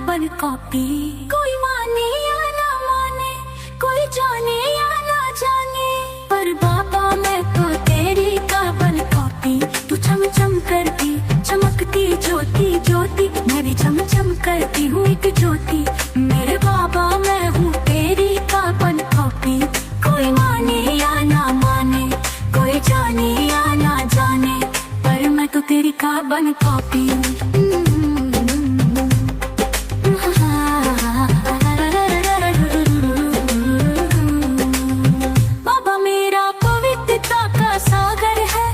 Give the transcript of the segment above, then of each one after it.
Carbon copy. कोई माने या ना माने, कोई जाने या ना जाने, पर बाबा मैं तो तेरी कार्बन कॉपी। तू चम चम करती चमकती ज्योति ज्योति, मैं भी चम चम करती हूँ एक ज्योति। मेरे बाबा मैं हूँ तेरी कार्बन कॉपी। कोई माने या ना माने, कोई जाने या ना जाने, पर मैं तो तेरी कार्बन कॉपी हूँ। बाबा मेरा पवित्रता का सागर है,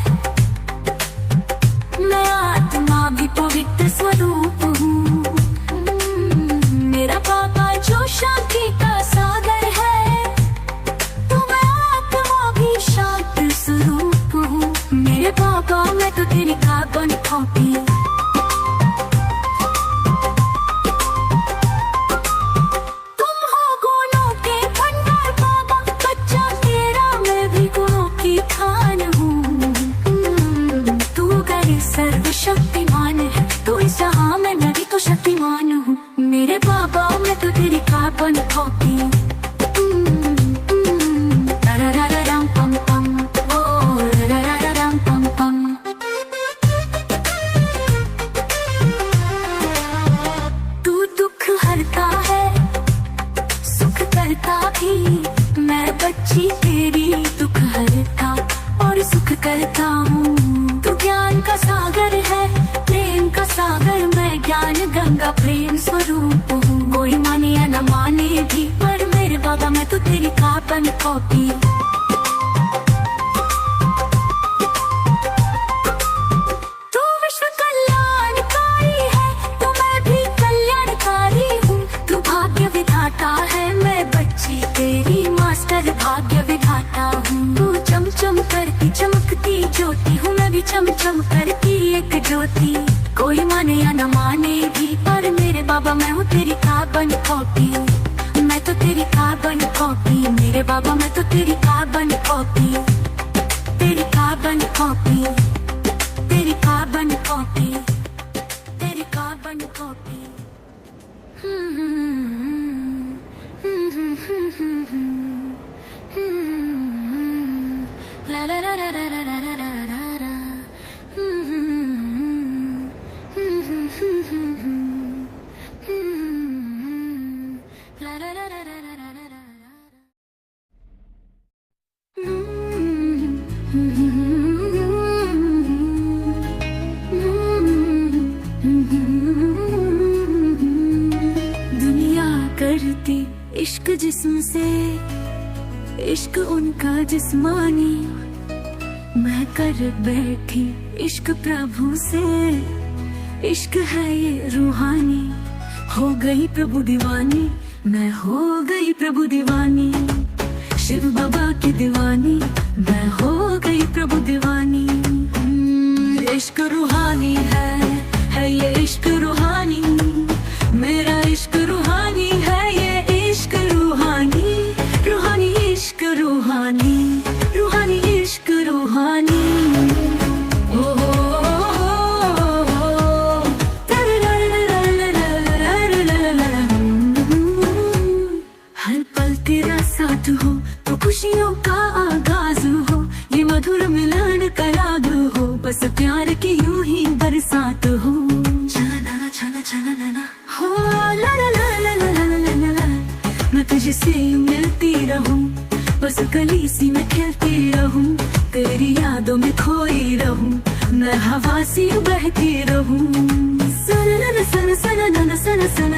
मैं आत्मा भी पवित्र स्वरूप हूँ। मेरा बाबा जो शांति का सागर है, तो मैं आत्मा भी शांत स्वरूप हूँ। मेरे बाबा मैं तो तेरी कार्बन कॉपी। तुम हो गुणों के भंडार बाबा, बच्चा तेरा मैं भी गुणों की खान हूँ। तू अगर सर्वशक्तिमान है, तो इस जहां में मैं भी तो शक्तिमान हूँ। मेरे बाबा मैं तो तेरी कार्बन कॉपी। तू दुख हरता है, सुख करता भी, मैं बच्ची तेरी दुख हरता और सुख करता हूँ। तू ज्ञान का सागर है, प्रेम का सागर, मैं ज्ञान गंगा प्रेम स्वरूप हूँ। कोई माने या न माने भी, पर मेरे बाबा मैं तो तेरी कार्बन कॉपी। तू विश्व कल्याणकारी है, तो मैं भी कल्याणकारी हूँ। तू भाग्य विधाता है, मैं बच्ची तेरी मास्टर भाग्य विधाता हूँ। तू चम चम करती चमकती ज्योति हूँ, मैं भी चम चम करती एक ज्योति। कोई माने या न माने भी, पर मेरे बाबा मैं हूँ तेरी कार्बन कॉपी। मैं तो तेरी कार्बन कॉपी, मेरे बाबा मैं तो तेरी कार्बन कॉपी। तेरी कार्बन कॉपी, तेरी कार्बन कॉपी, तेरी कार्बन कॉपी। ला ला ला ला ला ला ला ला ला ला। ला ला ला ला ला ला ला ला ला। दुनिया करती इश्क जिस्म से, इश्क उनका जिस्मानी, मैं कर बैठी इश्क प्रभु से। इश्क है ये रूहानी, हो गई प्रभु दीवानी, मैं हो गई प्रभु दीवानी। शिव बाबा की दीवानी, मैं हो गई प्रभु दीवानी। इश्क रूहानी है ये इश्क रूहानी, मेरा इश्क रूहानी है ये इश्क रूहानी। रूहानी इश्क रूहानी, रूहानी इश्क रूहानी। हर पल तेरा साथ हो तो खुशियों का आगाज हो, ये मधुर मिलन का याद हो, बस प्यार की यूं ही बरसात हो। छना छना छना ना हो, ला ला ला ला ला ला ला ला। मैं तुझसे मिलती रहूं, बस गली सी में खेलती रहूं, तेरी यादों में खोई रहूं, मैं हवा सी बहती रहूं। सन सन सन सन सन सन सन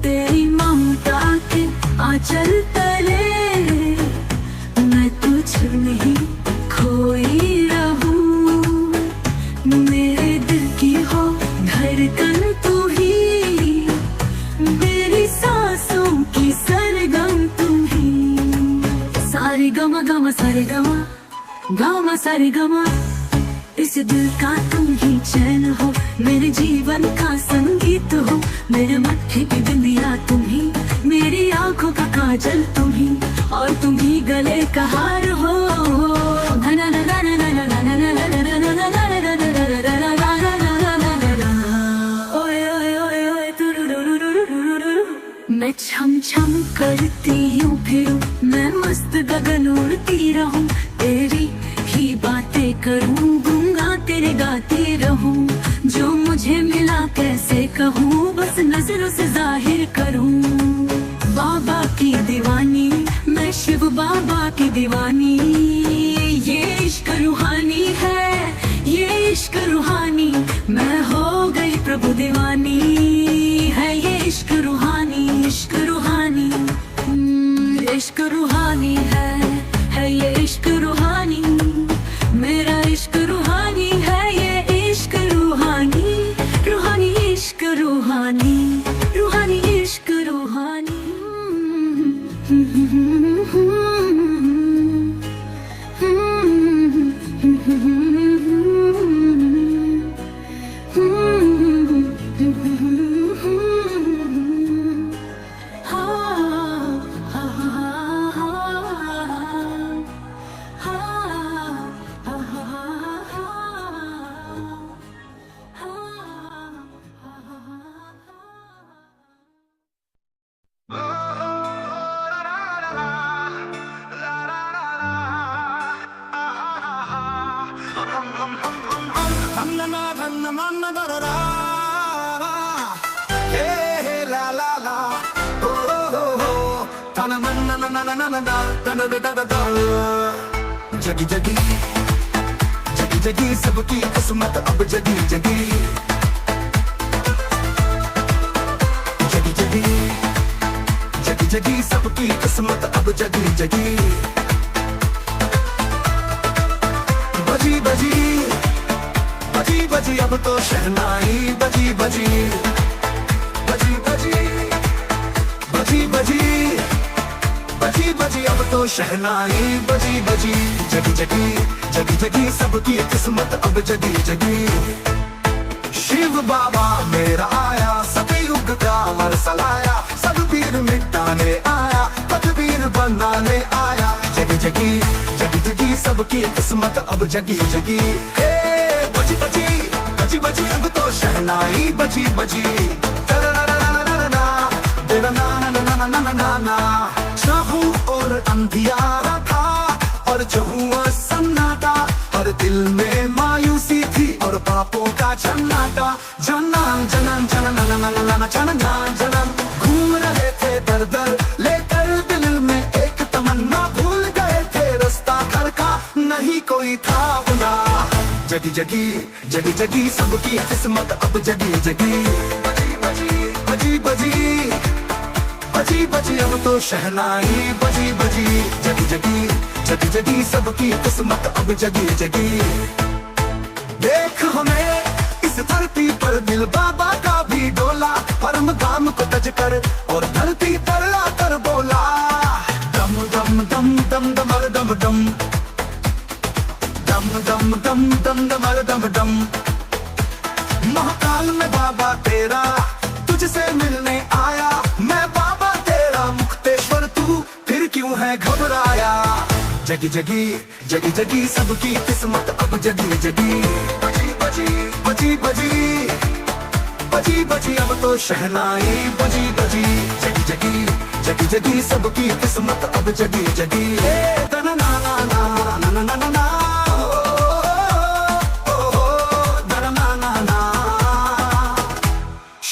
तेरी ममता के आंचल तले मैं तुझ में ही खोई रहूं। मेरे दिल की हो धड़कन तू ही, मेरी सांसों की सरगम तू ही। सारे गमा गमा सारे गमा गमा सारे गमा, इस दिल का तुम ही चैन हो, मेरे जीवन का संगीत हो। मेरे मत्थे की बिंदिया तुम ही, मेरी आंखों का काजल तुम ही, और तुम ही गले का हार हो। ओए ओए मैं छम छम करती हूँ फिरूं, मैं मस्त गगन उड़ती रहूं, तेरी ही बातें करूं, गूंगा तेरे गाती रहूं। जो मुझे मिला कैसे कहूँ, बस नजरों से जाहिर करूं। बाबा की दीवानी, मैं शिव बाबा की दीवानी, ये इश्क रूहानी है, ये इश्क रूहानी, मैं हो गई प्रभु दीवानी है। ये इश्क रूहानी, इश्क रूहानी, इश्क रूहानी है ये इश्क रूहानी, मेरा इश्क रूहानी है। ये इश्क रूहानी, रूहानी इश्क रूहानी, रूहानी इश्क रूहानी। जगी जगी जगी जगी सबकी किस्मत अब जगी जगी जगी जगी जगी जगी सबकी किस्मत अब जगी जगी बजी बजी बजी बजी अब तो शहनाई बजी बजी बजी बजी बजी बजी बजी बजी अब तो शहनाई बजी बजी जगी जगी जगी जगी सबकी किस्मत अब जगी जगी। शिव बाबा मेरा आया, सतयुग का मरसलाया, सब पीर मिटाने आया, पतवीर बनाने आया। जगी जगी जगी जगी सबकी किस्मत अब जगी जगी। बजी बजी बजी बजी अब तो शहनाई बजी बजी चाहूं और अंधियारा था और जो हुआ सन्नाटा, हर दिल में मायूसी थी और पापों का झन्नाटा। जनन जनन जनन जनन जनन घूम रहे थे दर दर लेकर दिल में एक तमन्ना, भूल गए थे रास्ता घर का नहीं कोई था अपना। जगी जगी जगी जगी सबकी किस्मत अब जगी जगी बजी बजी बजी बजी बजी बजी अब तो शहनाई बजी बजी जगी जगी जगी जगी सबकी किस्मत अब जगी जगी। देख हमें इस धरती पर दिल बाबा का भी डोला, परम धाम को तज कर और धरती पर लाकर बोला, दम दम दम दम दमर दम दम दम दम दम दम दमर दम दम। महाकाल में बाबा तेरा तुझसे मिलने आया, मैं बाबा तेरा मुक्तेश्वर, तू फिर क्यों है घबराया। जगी जगी जगी जगी सबकी किस्मत अब जगी जगी बजी बजी बजी बजी बजी बजी अब तो शहनाई बजी बजी जगी जगी जगी जगी सबकी किस्मत अब जगी जगी। ना ना ना ना ना ना ना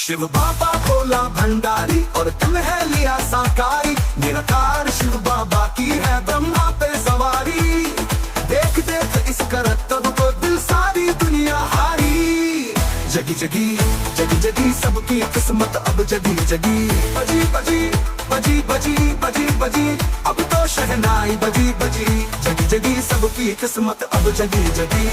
शिव बाबा भोला भंडारी और तुम है लिया साकारी, निराकार शिव बाबा की है ब्रह्मा पे सवारी। देख देख इस करतब को दिल सारी दुनिया हारी। जगी जगी जगी जगी सबकी किस्मत अब जगी जगी बजी बजी बजी बजी बजी बजी अब तो शहनाई बजी बजी जगी जगी सबकी किस्मत अब जगी जगी।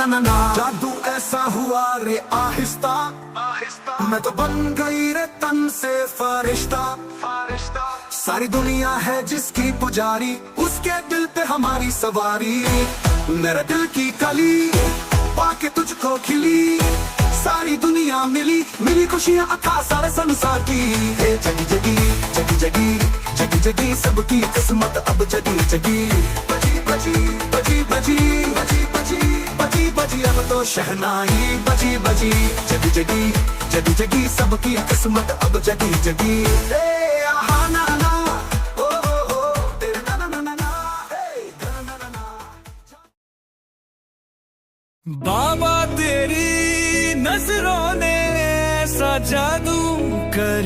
ना जादू ऐसा हुआ रे आहिस्ता आहिस्ता, मैं तो बन गई रे तन से फरिश्ता फरिश्ता। सारी दुनिया है जिसकी पुजारी, उसके दिल पे हमारी सवारी। मेरे दिल की कली पाके तुझको खिली, सारी दुनिया मिली मिली खुशियाँ अथा सारे संसार की। जगी जगी जगी जगी जगी जगी सबकी किस्मत अब जगी जगी बजी बजी बजी बजी बजी बजी बजी बजी अब तो शहनाई बजी बजी, जगी जगी जगी जगी सबकी किस्मत अब जगी जगी। ए आहा ना ना ओ तेरे ना ना ना ना ए ना ना ना ना। बाबा तेरी नजरों ने ऐसा जादू कर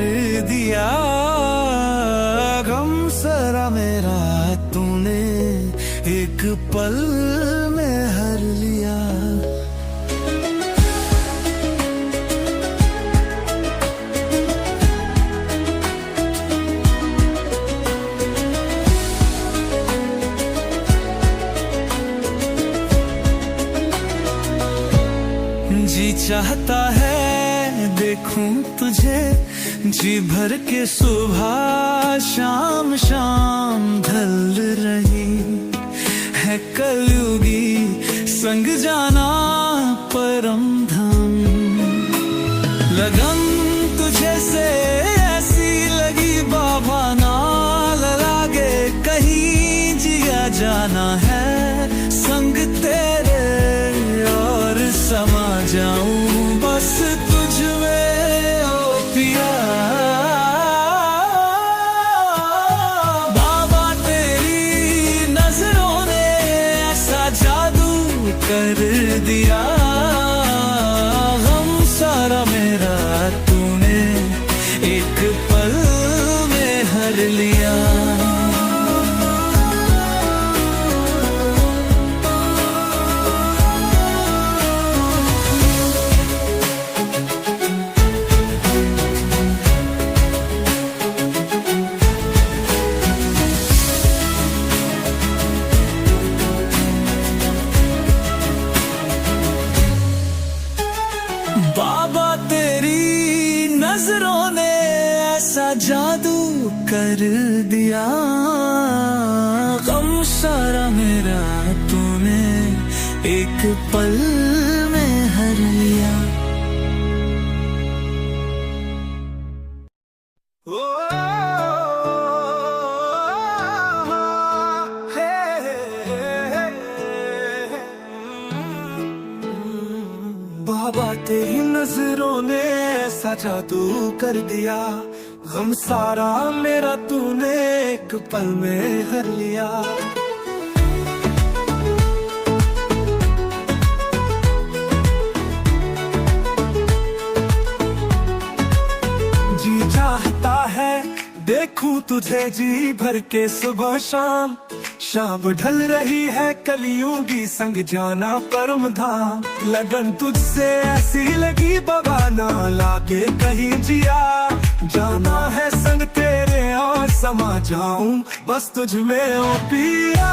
दिया, गम सारा मेरा तूने एक पल में हर लिया। जी चाहता है देखूं तुझे जी भर के, सुबह शाम शाम ढल रही है कलयुगी संग जाना परम धाम। लगन तुझे से ऐसी लगी बाबा ना लागे, कहीं जिया जाना है संग तेरे और समा जाऊं बस तुझ में ओ पिया। बाबा तेरी नजरों ने ऐसा जादू कर दिया, गम सारा मेरा तूने एक पल में हर लिया। बाबा तेरी नजरों ने ऐसा जादू कर दिया, गम सारा मेरा तूने एक पल में हर लिया। बाबा तेरी नजरों ने ऐसा जादू कर दिया, गम सारा मेरा तूने एक पल में हर लिया। जी चाहता है देखूं तुझे जी भर के, सुबह शाम शाम ढल रही है कलयुगी संग जाना परम धाम। लगन तुझसे ऐसी लगी बाबा ना लागे, कहीं जिया जाना है संग तेरे और समा जाऊं बस तुझ में ओ पिया।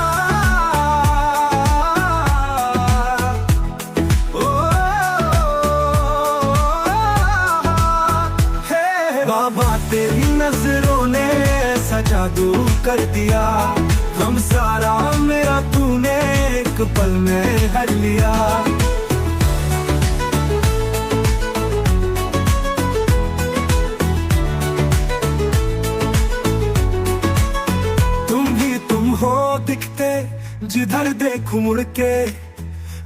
बाबा तेरी नजरों ने ऐसा जादू कर दिया, हम सारा मेरा तूने एक पल में हर लिया। तुम ही तुम हो दिखते जिधर देखूं मुड़ के,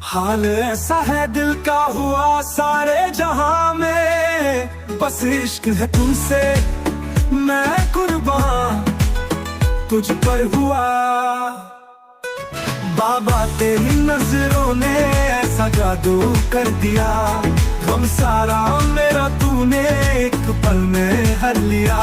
हाल ऐसा है दिल का हुआ सारे जहां में। बस इश्क है तुमसे मैं कुर्बान तुझ पर हुआ। बाबा तेरी नजरों ने ऐसा जादू कर दिया, गम सारा मेरा तूने एक पल में हर लिया।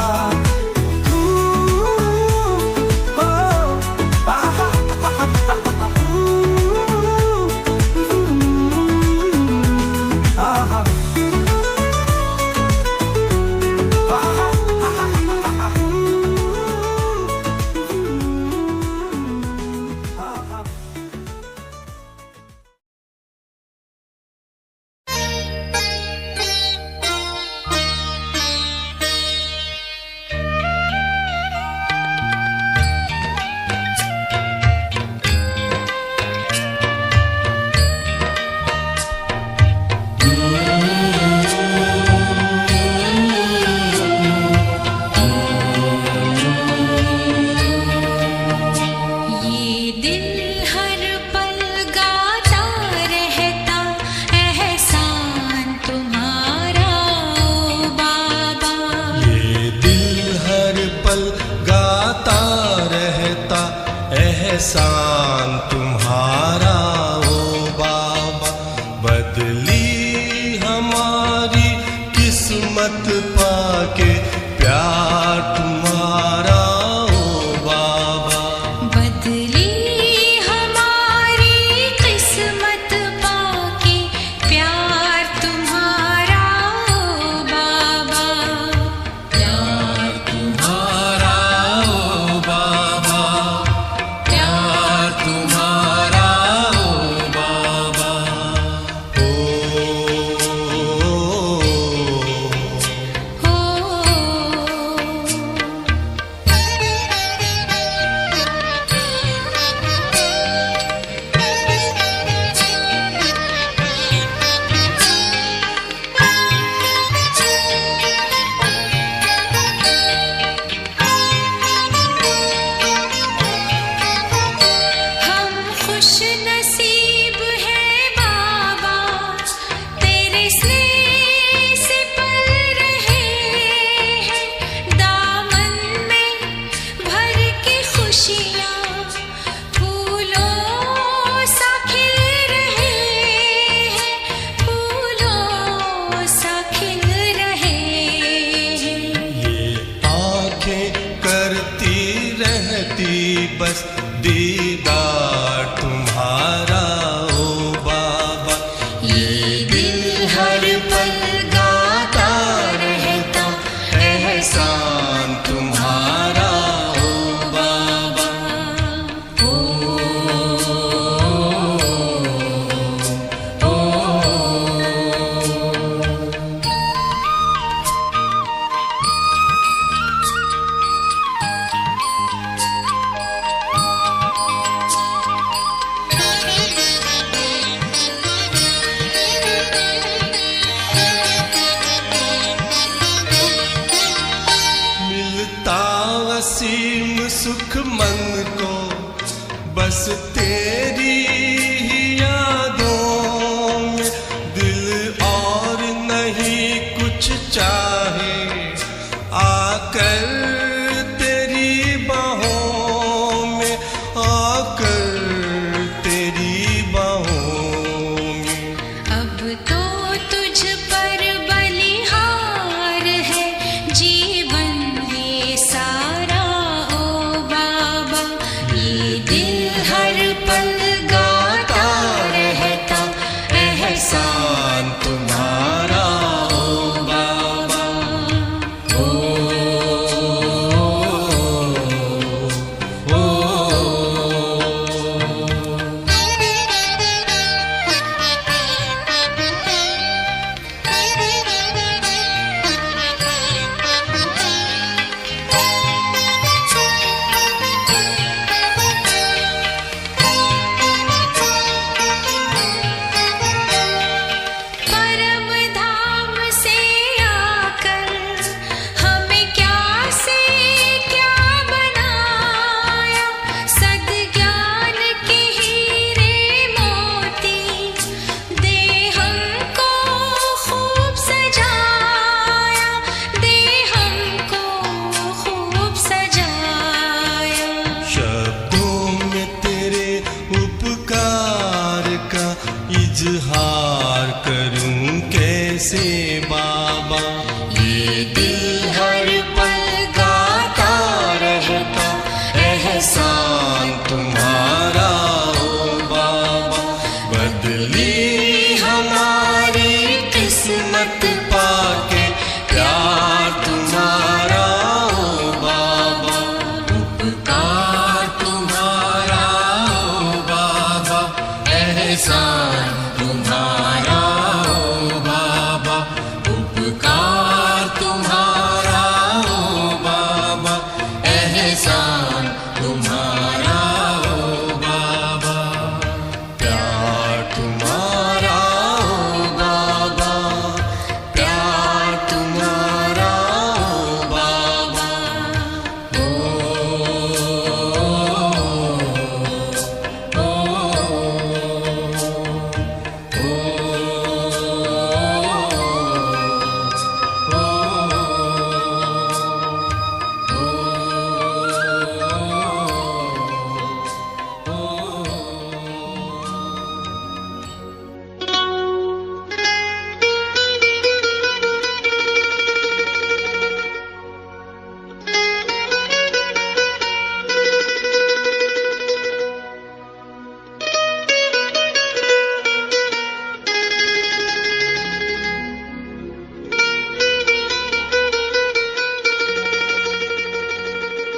किस्मत पाके प्यार तुम्हारा ओ बाबा। बदली हमारी किस्मत पाके प्यार तुम्हारा ओ बाबा। प्यार तुम्हारा ओ बाबा, प्यार तुम्हारा ओ बाबा। ओ हम खुश नसीब हैं बाबा, तेरे स्नेह से पल रहे हैं। दामन में भर के खुशियाँ फूलों सा खिल रहे हैं, फूलों सा खिल रहे हैं। ये आंखें करती रहती बस दीदार तुम्हारा ओ बाबा। ये दिल हर पल गाता रहता एहसान तुम्हारा ओ बाबा। ओ मिलता असीम सुख मन को बस तेरी ही यादों में। दिल और नहीं कुछ चाहे आकर तेरी बाहों में, आकर तेरी बाहों में। अब तो तुझ पर बलिहार है जीवन ये सारा ओ बाबा। ये दिल हर पल गाता रहता एहसान तुम्हारा ओ बाबा। ओ परम धाम से आकर हमें क्या से क्या बनाया। सद्ज्ञान के हीरे मोती दे हमको खूब सजाया, दे हमको खूब सजाया। शब्दों में तेरे उपकार का इजहार करूं कैसे बाबा। ये दिल हर पल गाता रहता एहसान तुम्हारा ओ बाबा। बदली हमारी किस्मत पाके प्यार तुम्हारा ओ बाबा। उपकार तुम्हारा ओ बाबा, एहसान तुम्हारा ओ बाबा। उपकार तुम्हारा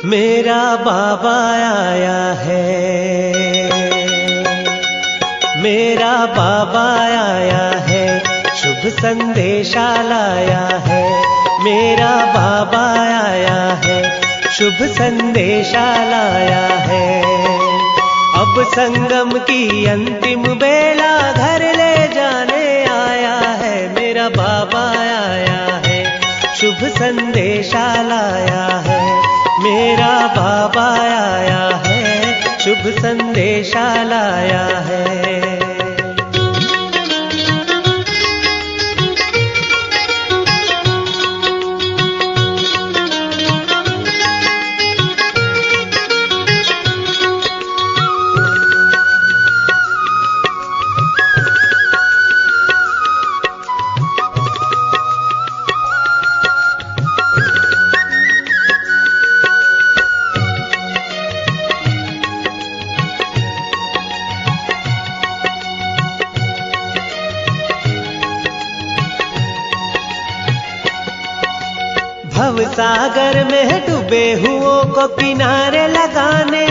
मेरा बाबा आया है, मेरा बाबा आया है, शुभ संदेशा लाया है। मेरा बाबा आया है, शुभ संदेशा लाया है। अब संगम की अंतिम बेला घर ले जाने आया है। मेरा बाबा आया है, शुभ संदेशा लाया है। मेरा बाबा आया है, शुभ संदेशा लाया है। भव सागर में डूबे हुओं को किनारे लगाने,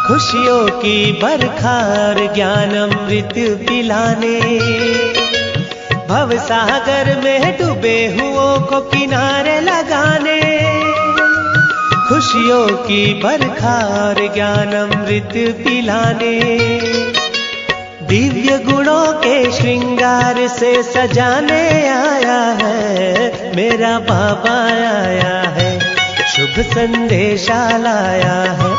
खुशियों की बरखार ज्ञान अमृत पिलाने। भव सागर में डूबे हुओं को किनारे लगाने, खुशियों की बरखार ज्ञान अमृत पिलाने। दिव्य गुणों के श्रृंगार से सजाने आया है। मेरा बाबा आया है, शुभ संदेशा लाया है।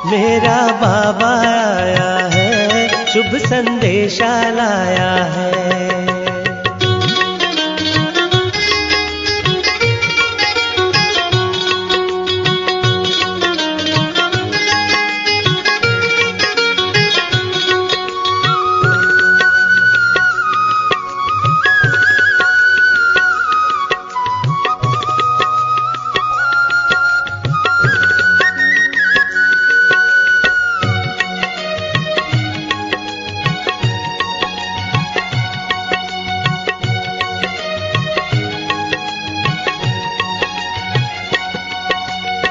मेरा बाबा आया है, शुभ संदेशा लाया है।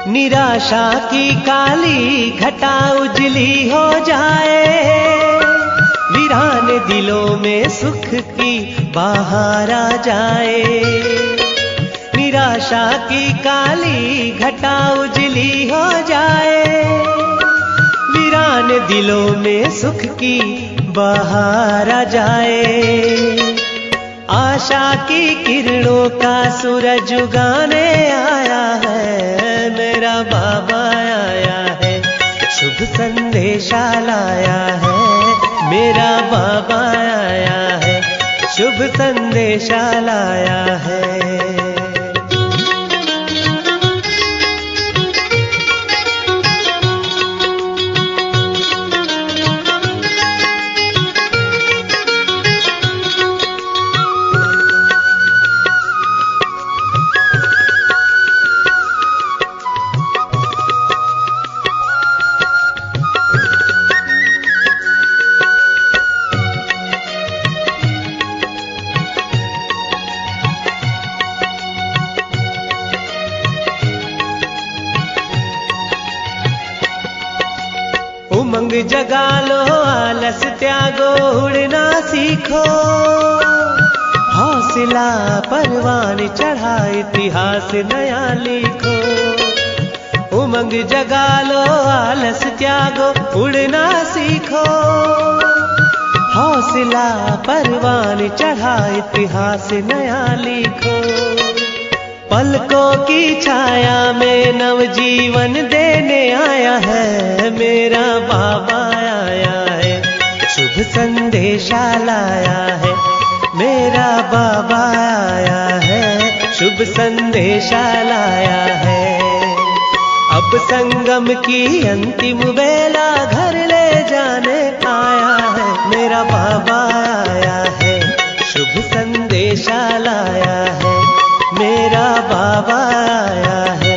निराशा की काली घटा उजली हो जाए, वीरान दिलों में सुख की बहार आ जाए। निराशा की काली घटा उजली हो जाए, वीरान दिलों में सुख की बहार आ जाए। आशा की किरणों का सूरज उगाने आया है। मेरा बाबा आया है, शुभ संदेशा लाया है। मेरा बाबा आया है, शुभ संदेशा लाया है। उमंग जगा लो, आलस त्यागो, उड़ना सीखो। हौसला परवान चढ़ा, इतिहास नया लिखो। उमंग जगा लो, आलस त्यागो, उड़ना सीखो। हौसला परवान चढ़ा, इतिहास नया लिखो। पलकों की छाया में नवजीवन देने आया है। मेरा बाबा आया है, शुभ संदेशा लाया है। मेरा बाबा आया है, शुभ संदेशा लाया है। अब संगम की अंतिम बेला घर ले जाने आया है। मेरा बाबा आया है, शुभ संदेशा लाया है। मेरा बाबा आया है,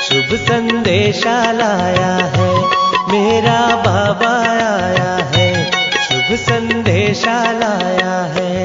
शुभ संदेशा लाया है। मेरा बाबा आया है, शुभ संदेशा लाया है।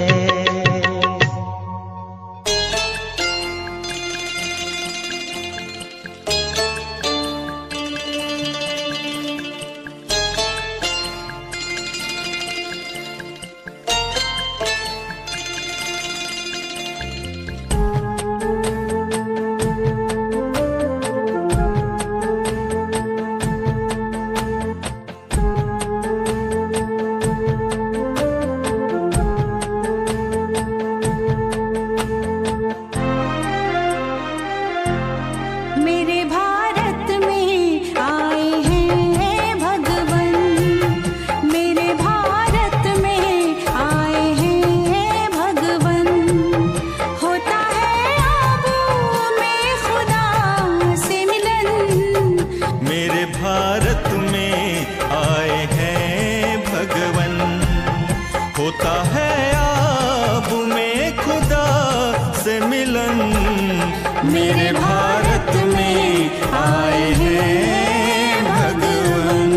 मेरे भारत में आए हैं भगवान।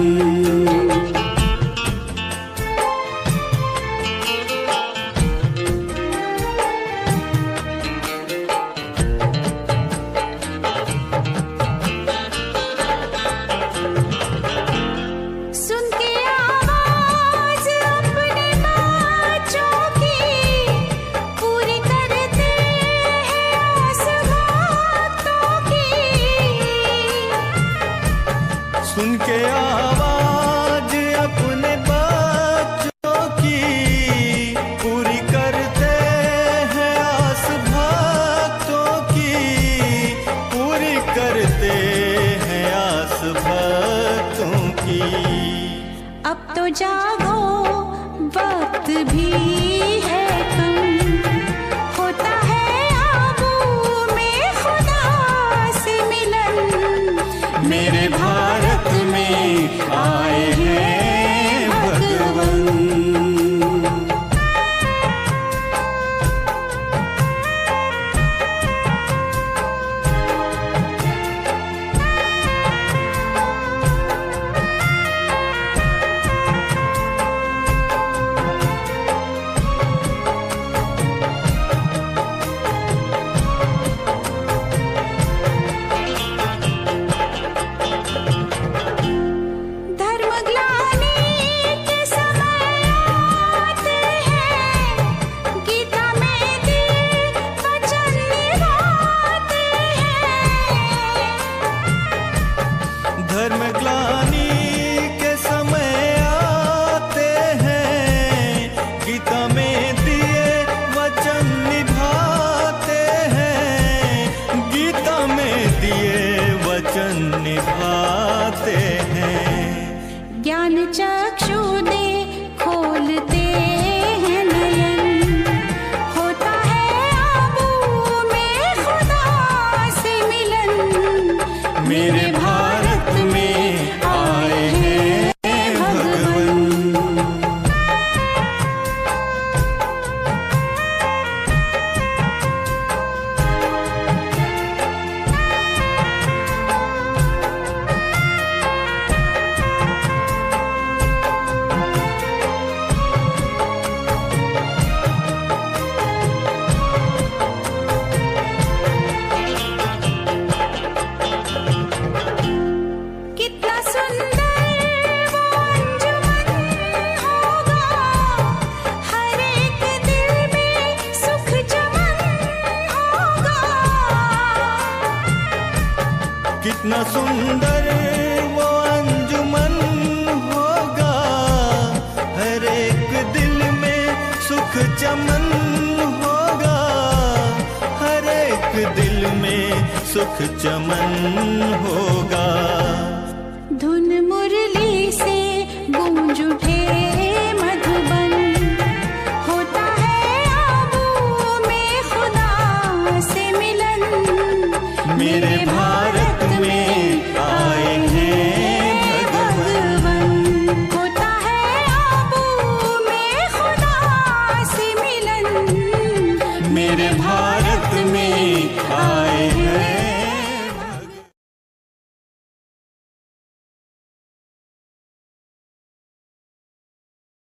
सुन के आवाज अपने बच्चों की, पूरी करते हैं आस भक्तों की। सुन के आवाज अपने बच्चों की, पूरी करते हैं आस भक्तों की, पूरी करते हैं आस भक्तों की। अब तो जागो, वक्त भी है कम, होता है आबू में खुदा से मिलन। मेरे भारत में आए हैं भगवान। धर्मग्लानि के समय आते हैं, गीता में दिए वचन निभाते हैं। धर्मग्लानि के समय आते हैं, गीता में दिए वचन निभाते हैं, गीता में दिए वचन निभाते हैं। ज्ञान चक्षु दे खोलते हैं नयन, होता है आबू में खुदा से मिलन। मेरे भारत में आए हैं भगवान। कितना सुंदर वो अंजुमन होगा, हर एक दिल में सुख चमन होगा। कितना सुंदर वो अंजुमन होगा, हर एक दिल में सुख चमन होगा, हर एक दिल में सुख चमन होगा। धुन मुरली से गूंज उठे